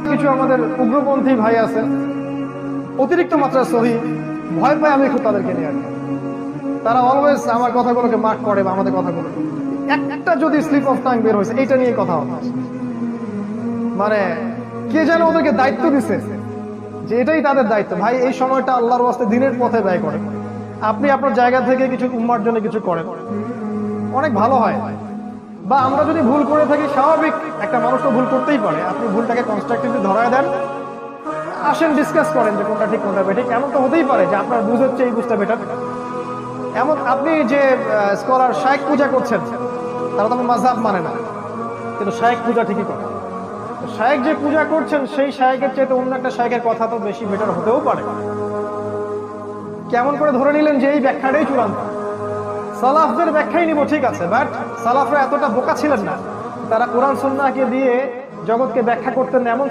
কিছু আমাদের উগ্রপন্থী ভাই আছে, অতিরিক্ত মাত্রা সহি, ভয় পায় আমি খুব তাদেরকে নিয়ে। তারা অলওয়েজ আমার কথাগুলোকে মার্ক করে বা আমাদের কথাগুলো একটা যদি স্লিপ অফ টাং বের হয়েছে এইটা নিয়ে কথা হবে, মানে কে যেন ওদেরকে দায়িত্ব দিছে যে এটাই তাদের দায়িত্ব। ভাই এই সময়টা আল্লাহর ওয়াস্তে দিনের পথে ব্যয় করে, আপনি আপনার জায়গা থেকে কিছু উম্মার জন্য কিছু করেন, অনেক ভালো হয়। বা আমরা যদি ভুল করে থাকি, স্বাভাবিক, একটা মানুষ তো ভুল করতেই পারে, আপনি ভুলটাকে কনস্ট্রাকটিভলি ধরায় দেন, আসেন ডিসকাস করেন যে কোনটা ঠিক কোনটা বেঠিক। এমন তো হতেই পারে যে আপনার বুঝ হচ্ছে এই বুঝটা বেটার। এমন আপনি যে স্কলার শায়েখ পূজা করছেন, তারা তো মাযহাব মানে না, কিন্তু শায়েখ পূজা ঠিকই করে। শায়েখ যে পূজা করছেন সেই শায়েখের চাইতে অন্য একটা শায়েখের কথা তো বেশি বেটার হতেও পারে। কেমন করে ধরে নিলেন যে এই ব্যাখ্যাটাই চূড়ান্ত? সালাফদের ব্যাখ্যাই নিব, ঠিক আছে, বাট সালাফরা এতটা বোকা ছিলেন না, তারা কোরআন সুন্নাহকে দিয়ে জগৎকে ব্যাখ্যা করতেন এমন